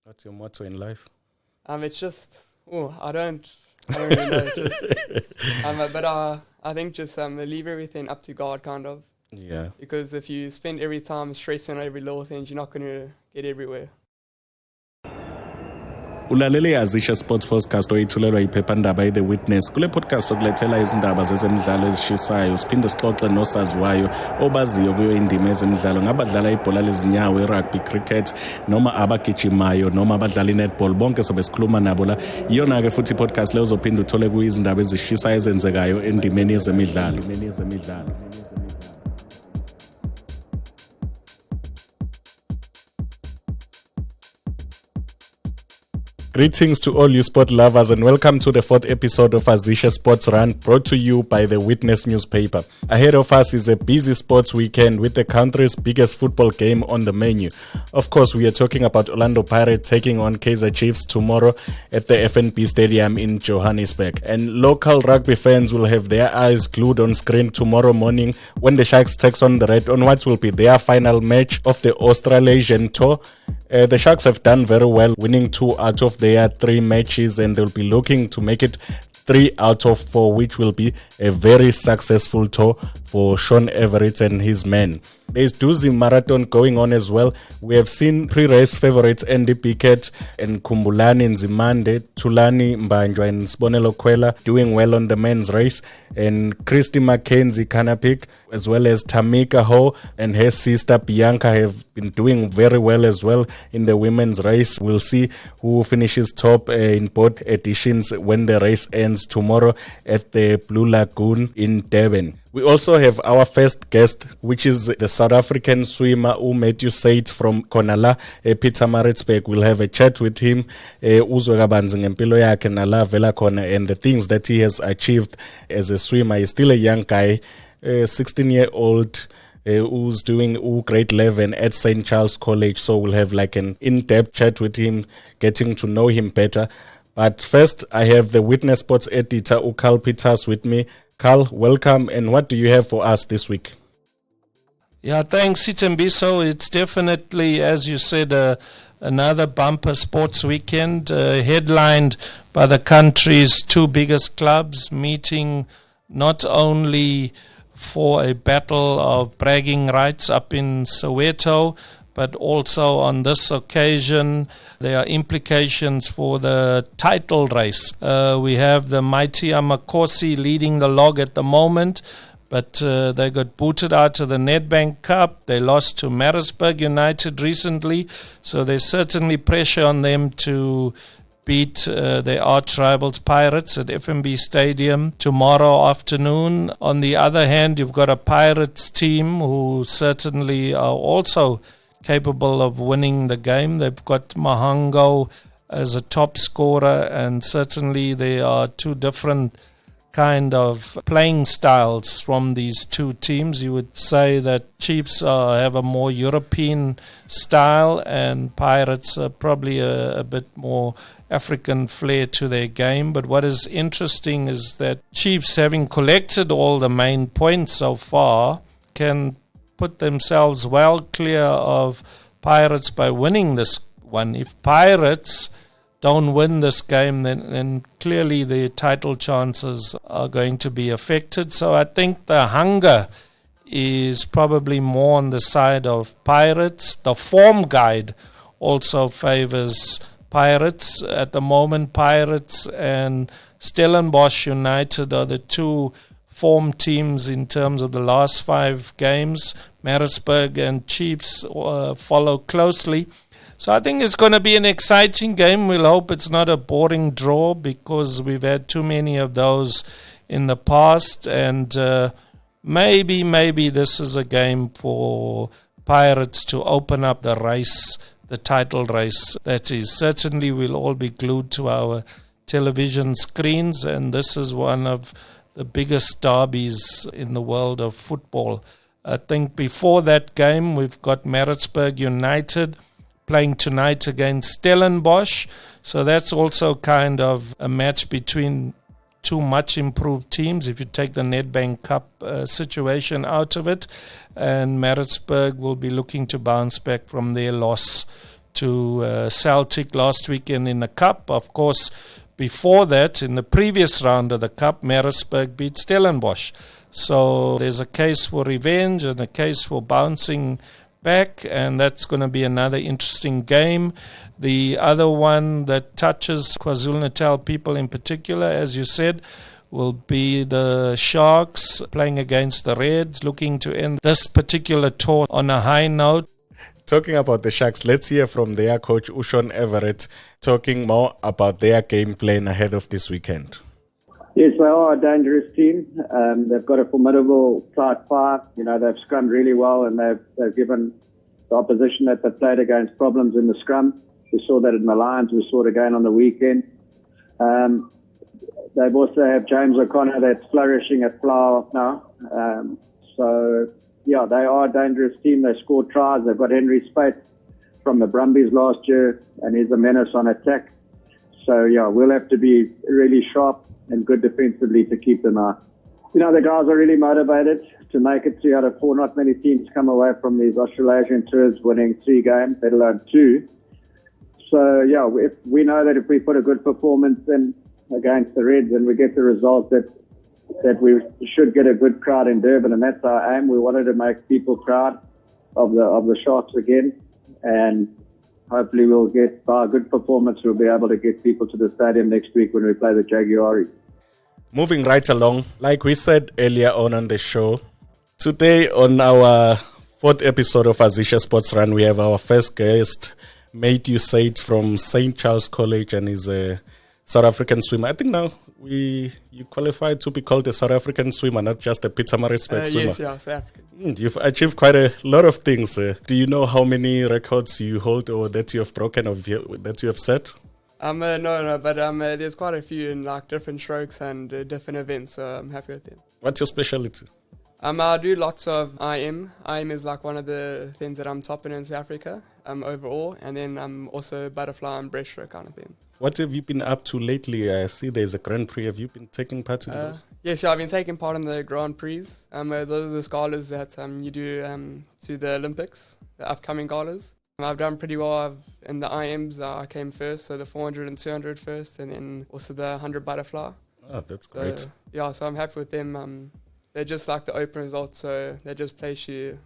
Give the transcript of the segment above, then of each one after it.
What's your motto in life? It's just, I don't really know. It's just, but I think just leave everything up to God, kind of. Yeah. Because if you spend every time stressing on every little thing, you're not going to get everywhere. Ulalele AZISHE Sports Podcast oyithulelwa iphephandaba iThe Witness. Kule podcast sokulethela izindaba zezemidlalo ezishisayo, siphinde sixoxe nosaziwayo obaziyo kuyo indima ezemidlalo, ngabadlala ibhola lezinyawo, irugby, cricket, noma abagijimayo, noma abadlala inetball, bonke sobe sikhuluma nabo la. Iyona ke futhi podcast le uzophinda uthole kuyizindaba ezishisayo ezenzekayo endimeni yezemidlalo. Greetings to all you sport lovers and welcome to the 4th episode of AZISHE Sports Run, brought to you by the Witness newspaper. Ahead of us is a busy sports weekend with the country's biggest football game on the menu. Of course, we are talking about Orlando Pirates taking on Kaizer Chiefs tomorrow at the FBN Stadium in Johannesburg. And local rugby fans will have their eyes glued on screen tomorrow morning when the Sharks takes on the Red on what will be their final match of the Australasian tour. The Sharks have done very well, winning 2 out of their 3 matches, and they'll be looking to make it 3 out of 4, which will be a very successful tour for Sean Everett and his men. There's Dusi Marathon going on as well. We have seen pre-race favorites Andy Pickett and Kumbulani Nzimande, Tulani Mbanjwa and Sibonelo Kwela doing well on the men's race, and Christy Mackenzie Kanapik as well as Tamika Ho and her sister Bianca have been doing very well as well in the women's race. We'll see who finishes top in both editions when the race ends tomorrow at the Blue Lagoon in Durban. We also have our first guest, which is the South African swimmer Matthew Said from Konala, Peter Maritzburg. We'll have a chat with him, and the things that he has achieved as a swimmer. He's still a young guy, 16-year-old, who's doing grade 11 at St. Charles College. So we'll have like an in-depth chat with him, getting to know him better. But first, I have the Witness Sports editor, Carl Peters, with me. Carl, welcome, and what do you have for us this week? Yeah, thanks, Sithembiso. It's definitely, as you said, another bumper sports weekend, headlined by the country's 2 biggest clubs meeting not only for a battle of bragging rights up in Soweto, but also on this occasion, there are implications for the title race. We have the mighty Amakosi leading the log at the moment, but they got booted out of the Nedbank Cup. They lost to Maritzburg United recently, so there's certainly pressure on them to beat their arch rivals Pirates at FBN Stadium tomorrow afternoon. On the other hand, you've got a Pirates team who certainly are also capable of winning the game. They've got Mahango as a top scorer, and certainly there are 2 different kind of playing styles from these 2 teams. You would say that Chiefs have a more European style, and Pirates are probably a bit more African flair to their game. But what is interesting is that Chiefs, having collected all the main points so far, can put themselves well clear of Pirates by winning this one. If Pirates don't win this game, then clearly their title chances are going to be affected. So I think the hunger is probably more on the side of Pirates. The form guide also favors Pirates. At the moment, Pirates and Stellenbosch United are the 2 form teams in terms of the last 5 games. Maritzburg and Chiefs follow closely. So I think it's going to be an exciting game. We'll hope it's not a boring draw, because we've had too many of those in the past. And maybe this is a game for Pirates to open up the race, the title race. That is, certainly we'll all be glued to our television screens, and this is one of the biggest derbies in the world of football. I think before that game, we've got Maritzburg United playing tonight against Stellenbosch. So that's also kind of a match between 2 much improved teams, if you take the Nedbank Cup situation out of it. And Maritzburg will be looking to bounce back from their loss to Celtic last weekend in the Cup. Of course, before that, in the previous round of the Cup, Maritzburg beat Stellenbosch. So there's a case for revenge and a case for bouncing back, and that's going to be another interesting game. The other one that touches KwaZulu-Natal people in particular, as you said, will be the Sharks playing against the Reds, looking to end this particular tour on a high note. Talking about the Sharks, let's hear from their coach, Ushon Everett, talking more about their game plan ahead of this weekend. Yes, they are a dangerous team. They've got a formidable tight five. You know, they've scrummed really well, and they've given the opposition that they played against problems in the scrum. We saw that in the Lions. We saw it again on the weekend. They've also have James O'Connor that's flourishing at Flower now. Yeah, they are a dangerous team. They score tries. They've got Henry Spate from the Brumbies last year, and he's a menace on attack. So, yeah, we'll have to be really sharp and good defensively to keep them out. You know, the guys are really motivated to make it 3 out of 4. Not many teams come away from these Australasian tours winning 3 games, let alone 2. So, yeah, we know that if we put a good performance in against the Reds and we get the result, that we should get a good crowd in Durban, and that's our aim. We wanted to make people proud of the Sharks again, and hopefully we'll get, by a good performance, we'll be able to get people to the stadium next week when we play the Jaguares. Moving right along, like we said earlier on the show, today on our 4th episode of AZISHE Sports Run, we have our first guest, Matthew Sates from St. Charles College, and he's a South African swimmer. I think now you qualified to be called a South African swimmer, not just a Pietermaritzburg swimmer. Yes, yeah, South African. You've achieved quite a lot of things. Do you know how many records you hold or that you have broken or that you have set? No, but there's quite a few in like different strokes and different events, so I'm happy with them. What's your specialty? I do lots of IM. IM is like one of the things that I'm topping in South Africa overall, and then I'm also butterfly and breaststroke kind of thing. What have you been up to lately? I see there's a Grand Prix. Have you been taking part in those? Yes, yeah, I've been taking part in the Grand Prix. Those are the galas that you do to the Olympics, the upcoming galas. I've done pretty well in the IMs. I came first, so the 400 and 200 first, and then also the 100 butterfly. Oh, that's great. Yeah, so I'm happy with them. They're just like the open results, so they just place you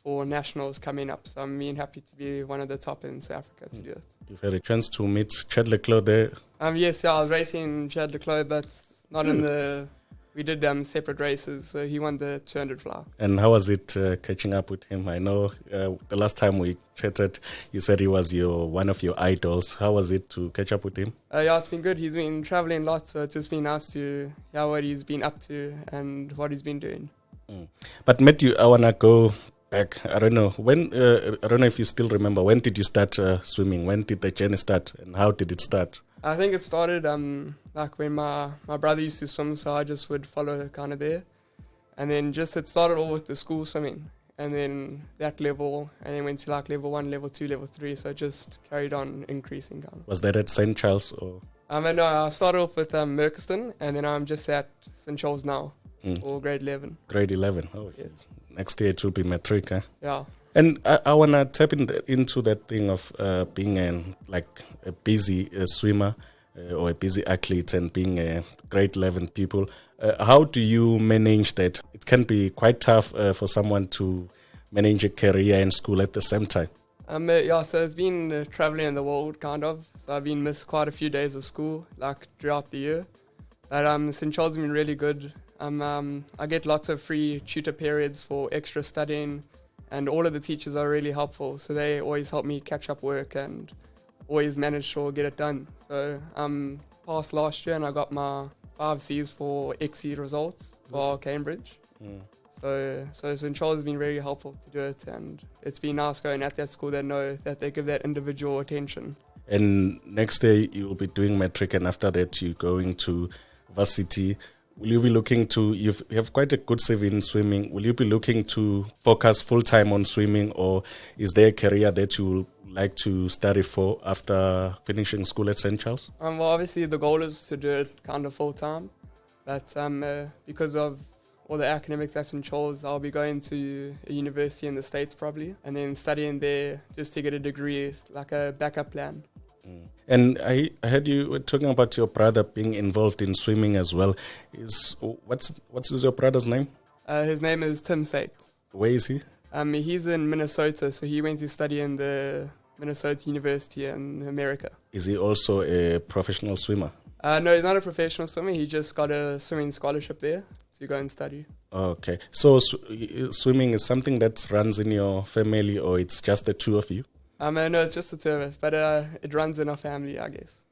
for nationals coming up. So I'm being happy to be one of the top in South Africa to do it. You've had a chance to meet Chad Leclerc there. Yes, yeah, I was racing Chad Leclerc, but not in the... We did separate races, so he won the 200 fly. And how was it catching up with him? I know the last time we chatted, you said he was one of your idols. How was it to catch up with him? Yeah, it's been good. He's been traveling a lot, so it's just been nice to hear what he's been up to and what he's been doing. But Matthew, I want to go back. I don't know when. I don't know if you still remember. When did you start swimming? When did the journey start, and how did it start? I think it started like when my brother used to swim, so I just would follow kind of there. And then it started all with the school swimming, and then that level, and then went to like level 1, level 2, level 3, so it just carried on increasing. Was that at St. Charles? Or? No, I started off with Merkeston, and then I'm just at St. Charles now, for grade 11. Grade 11, oh yes. Next year it will be matric, huh? Yeah. And I want to tap into that thing of being a busy swimmer or a busy athlete and being a grade 11 pupil. How do you manage that? It can be quite tough for someone to manage a career and school at the same time. Yeah, so it's been traveling in the world, kind of. So I've been missed quite a few days of school, like throughout the year. But St. Charles has been really good. I get lots of free tutor periods for extra studying, and all of the teachers are really helpful. So they always help me catch up work and always manage to get it done. So passed last year and I got my 5 Cs for XC results for Cambridge. So St. Charles has been very helpful to do it, and it's been nice going at that school that know that they give that individual attention. And next day you will be doing matric, and after that you're going to varsity. Will you be looking to, you have quite a good CV in swimming, will you be looking to focus full-time on swimming, or is there a career that you would like to study for after finishing school at St. Charles? Well, obviously the goal is to do it kind of full-time, but because of all the academics that's in Charles, I'll be going to a university in the States probably, and then studying there just to get a degree, like a backup plan. And I heard you were talking about your brother being involved in swimming as well. What's your brother's name? His name is Tim Sate. Where is he? He's in Minnesota, so he went to study in the Minnesota University in America. Is he also a professional swimmer? No, he's not a professional swimmer. He just got a swimming scholarship there to go and study. Okay. So swimming is something that runs in your family, or it's just the two of you? No, it's just the two of us, but it runs in our family, I guess.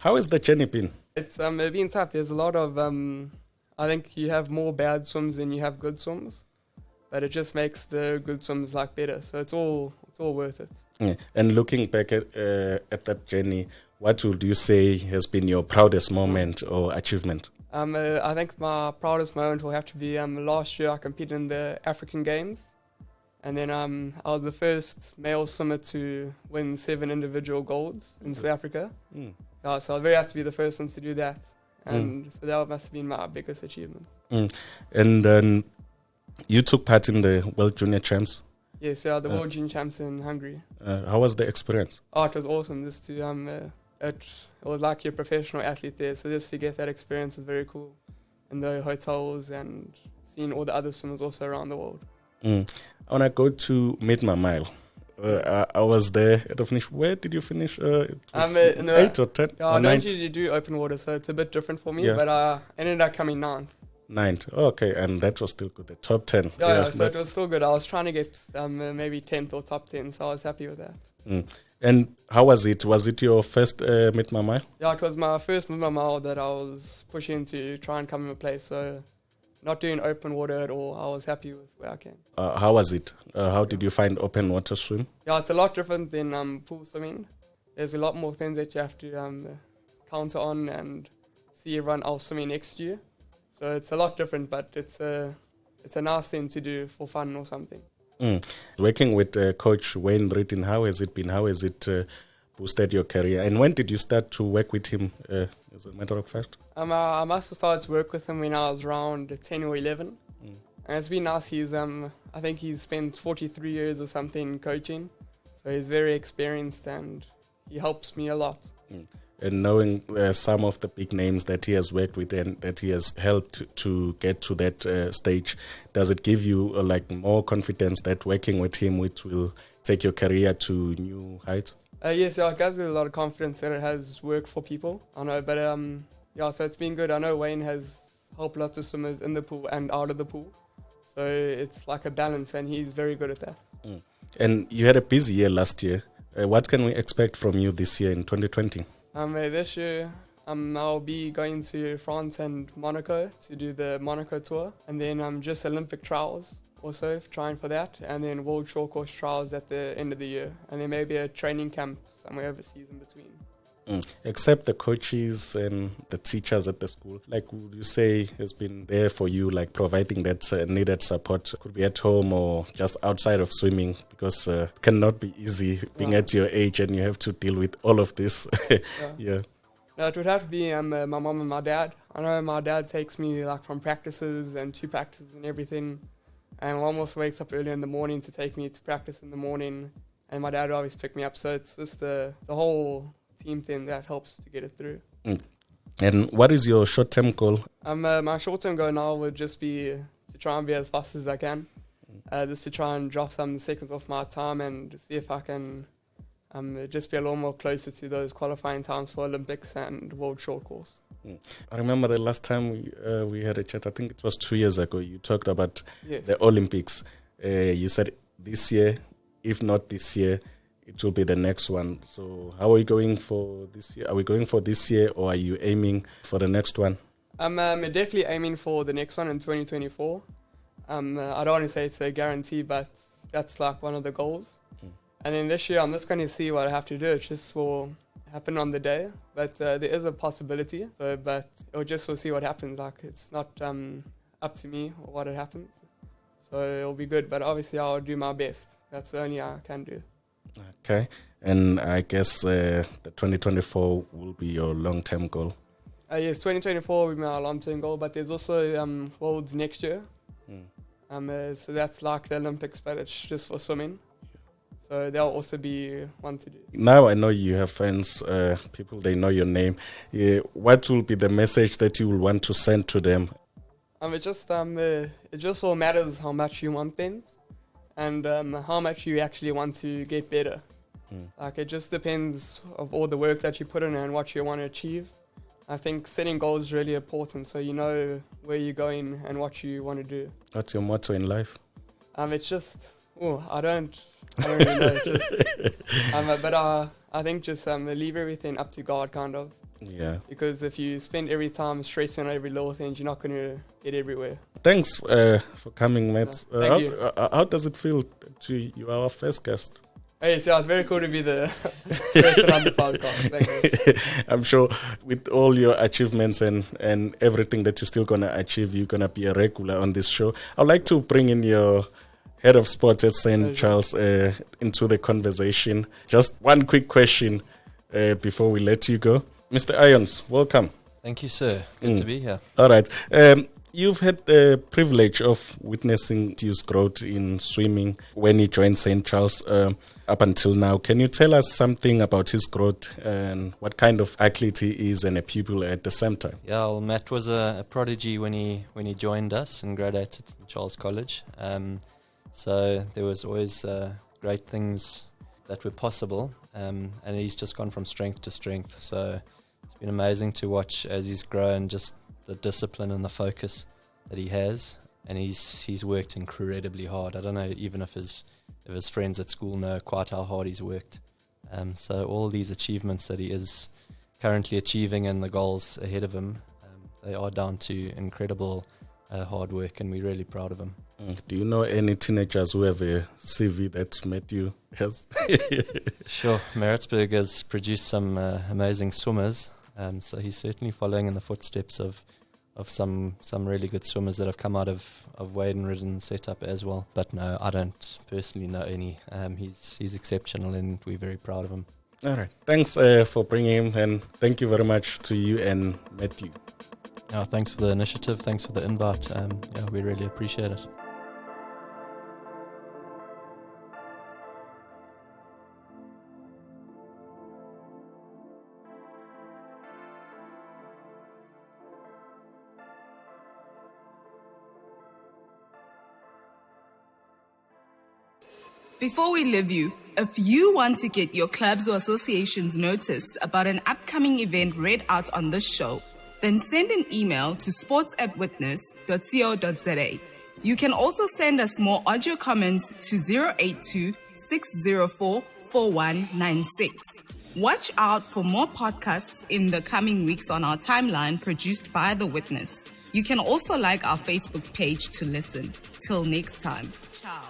How has the journey been? It's been tough. There's a lot of, I think you have more bad swims than you have good swims, but it just makes the good swims like better. So it's all worth it. Yeah. And looking back at that journey, what would you say has been your proudest moment or achievement? I think my proudest moment will have to be last year I competed in the African Games. And then I was the first male swimmer to win 7 individual golds in South Africa. So I was very happy to be the first one to do that. And so that must have been my biggest achievement. And then you took part in the World Junior Champs? Yes, the World Junior Champs in Hungary. How was the experience? Oh, it was awesome. Just to, it was like you're a professional athlete there. So just to get that experience was very cool. In the hotels and seeing all the other swimmers also around the world. I want to go to Mid-My Mile. I was there at the finish. Where did you finish? It was 8 or 10? Yeah, I don't usually do open water, so it's a bit different for me, but I ended up coming 9th. 9th, okay, and that was still good, the top 10. Yeah, so it was still good. I was trying to get maybe 10th or top 10, so I was happy with that. And how was it? Was it your first Mid-My Mile? Yeah, it was my first Mid-My Mile that I was pushing to try and come in place, so not doing open water at all. I was happy with where I came. How was it? How did you find open water swim? Yeah, it's a lot different than pool swimming. There's a lot more things that you have to counter on and see everyone else swimming next to you. So it's a lot different, but it's a nice thing to do for fun or something. Working with Coach Wayne Ritten, how has it been? How has it boosted your career? And when did you start to work with him, as a matter of fact? I must have started to work with him when I was around 10 or 11. And it's been nice. He's, I think he's spent 43 years or something coaching. So he's very experienced and he helps me a lot. And knowing some of the big names that he has worked with and that he has helped to get to that stage, does it give you like more confidence that working with him will take your career to new heights? Yes, it gives me a lot of confidence that it has worked for people. I know, but so it's been good. I know Wayne has helped lots of swimmers in the pool and out of the pool. So it's like a balance and he's very good at that. And you had a busy year last year. What can we expect from you this year in 2020? This year, I'll be going to France and Monaco to do the Monaco tour, and then just Olympic trials also trying for that, and then World Short Course trials at the end of the year, and then maybe a training camp somewhere overseas in between. Except the coaches and the teachers at the school, like would you say has been there for you, like providing that needed support? Could be at home or just outside of swimming, because it cannot be easy being at your age and you have to deal with all of this. Yeah. No, it would have to be my mom and my dad. I know my dad takes me like from practices and to practices and everything, and my mom also wakes up early in the morning to take me to practice in the morning, and my dad always pick me up. So it's just the whole team thing that helps to get it through. And what is your short-term goal? My short-term goal now would just be to try and be as fast as I can, just to try and drop some seconds off my time and see if I can just be a little more closer to those qualifying times for Olympics and World Short Course. I remember the last time we had a chat, I think it was 2 years ago, you talked about the Olympics. You said this year, if not this year, it will be the next one. So how are you going for this year? Are we going for this year or are you aiming for the next one? I'm definitely aiming for the next one in 2024. I don't want to say it's a guarantee, but that's like one of the goals. And then this year I'm just going to see what I have to do. It just will happen on the day. But there is a possibility. But we'll see what happens. Like it's not up to me or what it happens. So it'll be good. But obviously I'll do my best. That's the only I can do. Okay, and I guess the 2024 will be your long-term goal. Yes, 2024 will be my long-term goal, but there's also Worlds next year. So that's like the Olympics, but it's just for swimming. So there'll also be one to do. Now I know you have fans, people, they know your name. What will be the message that you will want to send to them? It just all matters how much you want things and how much you actually want to get better. Like, it just depends of all the work that you put in and what you want to achieve. I think setting goals is really important, so you know where you're going and what you want to do. What's your motto in life? It's just, I don't really know. It's just, but I think just leave everything up to God, kind of. Yeah. Because if you spend every time stressing on every little thing, you're not going to get everywhere. Thanks for coming, Matt. Thank you. How does it feel to you are our first guest? Yes, it's very cool to be the person on the podcast. Thank you. I'm sure with all your achievements and everything that you're still going to achieve, you're going to be a regular on this show. I'd like to bring in your head of sports at St. Charles into the conversation. Just one quick question before we let you go. Mr. Irons, welcome. Thank you, sir. Good to be here. All right. You've had the privilege of witnessing his growth in swimming when he joined St. Charles up until now. Can you tell us something about his growth and what kind of athlete he is and a pupil at the same time? Yeah, well, Matt was a prodigy when he joined us in grade 8 at St. Charles College. So there was always great things that were possible, and he's just gone from strength to strength. So it's been amazing to watch as he's grown, just the discipline and the focus that he has, and he's worked incredibly hard. I don't know even if his friends at school know quite how hard he's worked. So all these achievements that he is currently achieving and the goals ahead of him, they are down to incredible hard work, and we're really proud of him. Do you know any teenagers who have a CV that Matthew has? Sure, Maritzburg has produced some amazing swimmers, so he's certainly following in the footsteps of some really good swimmers that have come out of Wade and Ridden setup as well. But no, I don't personally know any. He's exceptional, and we're very proud of him. All right. Thanks for bringing him, and thank you very much to you and Matthew. Thanks for the initiative. Thanks for the invite. We really appreciate it. Before we leave you, if you want to get your clubs or associations notice about an upcoming event read out on this show, then send an email to sports@witness.co.za. You can also send us more audio comments to 082-604-4196. Watch out for more podcasts in the coming weeks on our timeline produced by The Witness. You can also like our Facebook page to listen. Till next time. Ciao.